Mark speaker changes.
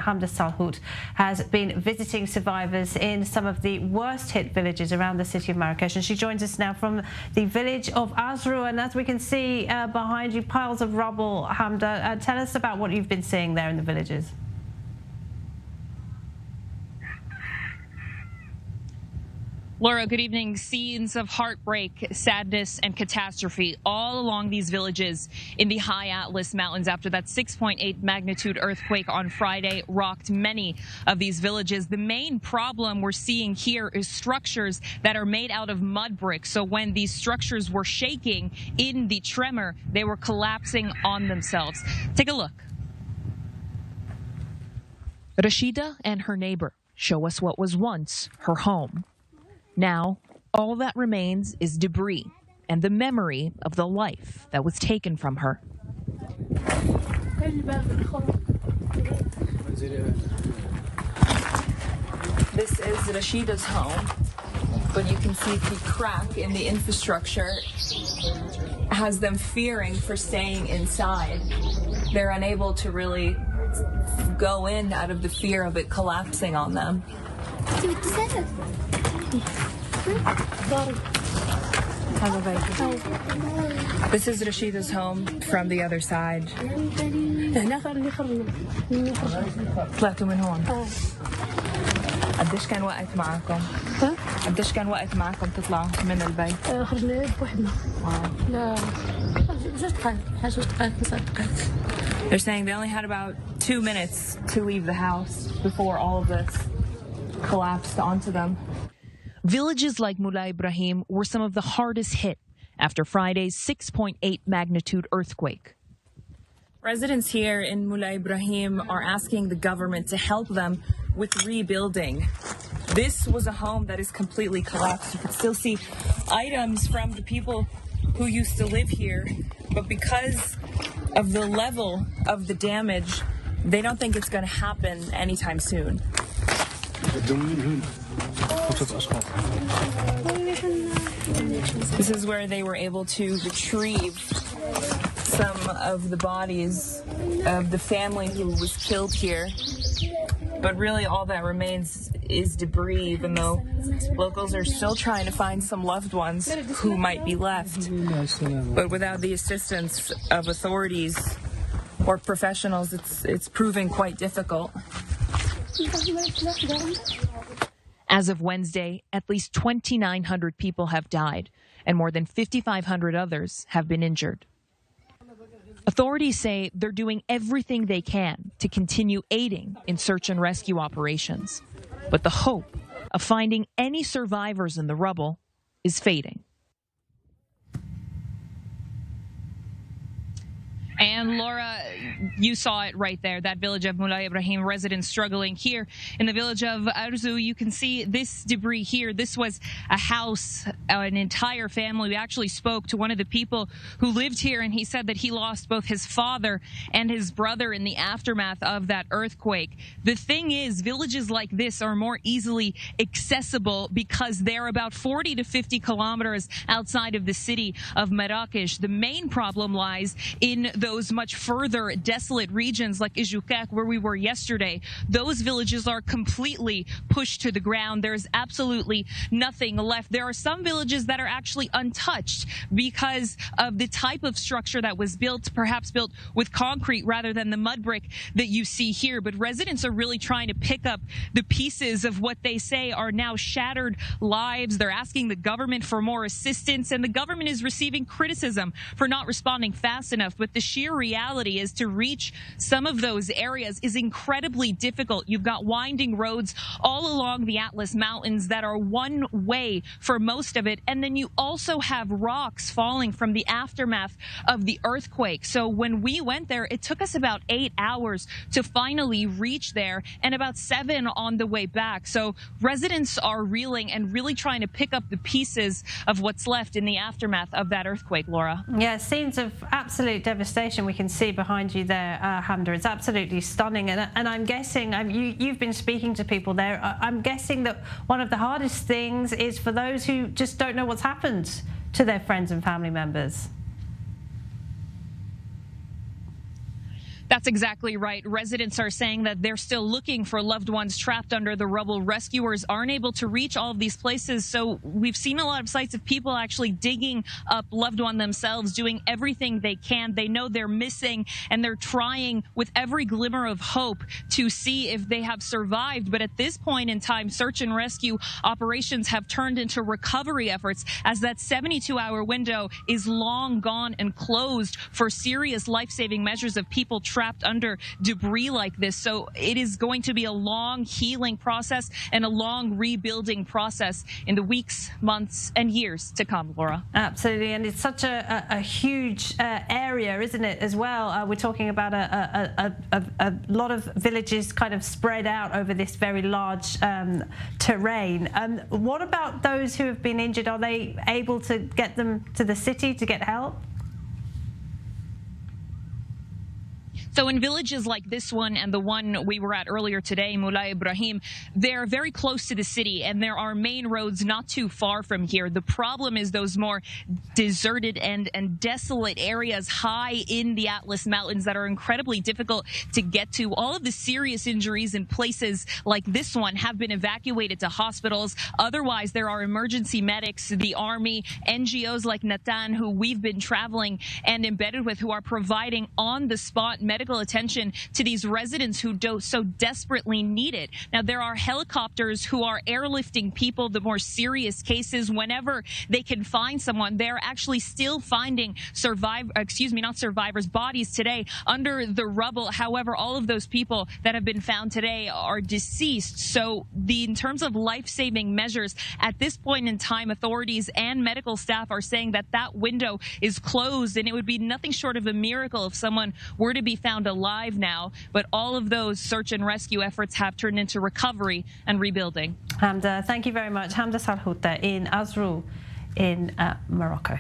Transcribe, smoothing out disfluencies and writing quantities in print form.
Speaker 1: Hamda Salhout has been visiting survivors in some of the worst hit villages around the city of Marrakech, and she joins us now from the village of Azrou. And as we can see behind you, piles of rubble. Hamda, tell us about what you've been seeing there in the villages.
Speaker 2: Laura, good evening. Scenes of heartbreak, sadness, and catastrophe all along these villages in the high Atlas Mountains after that 6.8 magnitude earthquake on Friday rocked many of these villages. The main problem we're seeing here is structures that are made out of mud bricks. So when these structures were shaking in the tremor, they were collapsing on themselves. Take a look. Rashida and her neighbor show us what was once her home. Now, all that remains is debris and the memory of the life that was taken from her. This is Rashida's home, but you can see the crack in the infrastructure has them fearing for staying inside. They're unable to really go in out of the fear of it collapsing on them. This is Rashida's home from the other side. طلعتوا من هون. قديش كان وقت معكم؟ قديش كان وقت معكم تطلعوا من البيت؟ خرجنا بوحدنا. لا 6 دقائق. They're saying they only had about 2 minutes to leave the house before all of this collapsed onto them. Villages like Moulay Ibrahim were some of the hardest hit after Friday's 6.8 magnitude earthquake. Residents here in Moulay Ibrahim are asking the government to help them with rebuilding. This was a home that is completely collapsed. You can still see items from the people who used to live here, but because of the level of the damage, they don't think it's going to happen anytime soon. This is where they were able to retrieve some of the bodies of the family who was killed here. But really all that remains is debris, even though locals are still trying to find some loved ones who might be left. But without the assistance of authorities or professionals, it's proving quite difficult. As of Wednesday, at least 2,900 people have died, and more than 5,500 others have been injured. Authorities say they're doing everything they can to continue aiding in search and rescue operations. But the hope of finding any survivors in the rubble is fading. And Laura, you saw it right there, that village of Moulay Ibrahim, residents struggling. Here in the village of Azrou, you can see this debris here. This was a house, an entire family. We actually spoke to one of the people who lived here, and he said that he lost both his father and his brother in the aftermath of that earthquake. The thing is, villages like this are more easily accessible because they're about 40 to 50 kilometers outside of the city of Marrakech. The main problem lies in those much further desolate regions like Casualties, where we were yesterday. Those villages are completely pushed to the ground. There's absolutely nothing left. There are some villages that are actually untouched because of the type of structure that was built, perhaps built with concrete rather than the mud brick that you see here. But residents are really trying to pick up the pieces of what they say are now shattered lives. They're asking the government for more assistance, and the government is receiving criticism for not responding fast enough. But the sheer reality is to reach some of those areas is incredibly difficult. You've got winding roads all along the Atlas Mountains that are one way for most of it. And then you also have rocks falling from the aftermath of the earthquake. So when we went there, it took us about 8 hours to finally reach there and about 7 on the way back. So residents are reeling and really trying to pick up the pieces of what's left in the aftermath of that earthquake, Laura.
Speaker 1: Yeah, scenes of absolute devastation we can see behind you there, Hamda. It's absolutely stunning. And I'm guessing, you've been speaking to people there, I'm guessing that one of the hardest things is for those who just don't know what's happened to their friends and family members.
Speaker 2: That's exactly right. Residents are saying that they're still looking for loved ones trapped under the rubble. Rescuers aren't able to reach all of these places. So we've seen a lot of sites of people actually digging up loved one themselves, doing everything they can. They know they're missing and they're trying with every glimmer of hope to see if they have survived. But at this point in time, search and rescue operations have turned into recovery efforts, as that 72-hour window is long gone and closed for serious life-saving measures of people trapped under debris like this. So it is going to be a long healing process and a long rebuilding process in the weeks, months, and years to come, Laura.
Speaker 1: Absolutely, and it's such a huge area, isn't it, as well? We're talking about a lot of villages kind of spread out over this very large terrain. What about those who have been injured? Are they able to get them to the city to get help?
Speaker 2: So in villages like this one and the one we were at earlier today, Moulay Ibrahim, they're very close to the city and there are main roads not too far from here. The problem is those more deserted and desolate areas high in the Atlas Mountains that are incredibly difficult to get to. All of the serious injuries in places like this one have been evacuated to hospitals. Otherwise, there are emergency medics, the army, NGOs like Natan, who we've been traveling and embedded with, who are providing on-the-spot medical attention to these residents who so desperately need it. Now, there are helicopters who are airlifting people, the more serious cases. Whenever they can find someone, they're actually still finding bodies today under the rubble. However, all of those people that have been found today are deceased. So in terms of life-saving measures, at this point in time, authorities and medical staff are saying that that window is closed, and it would be nothing short of a miracle if someone were to be found alive now. But all of those search and rescue efforts have turned into recovery and rebuilding.
Speaker 1: Hamda, thank you very much. Hamda Salhouta in Azrou in Morocco.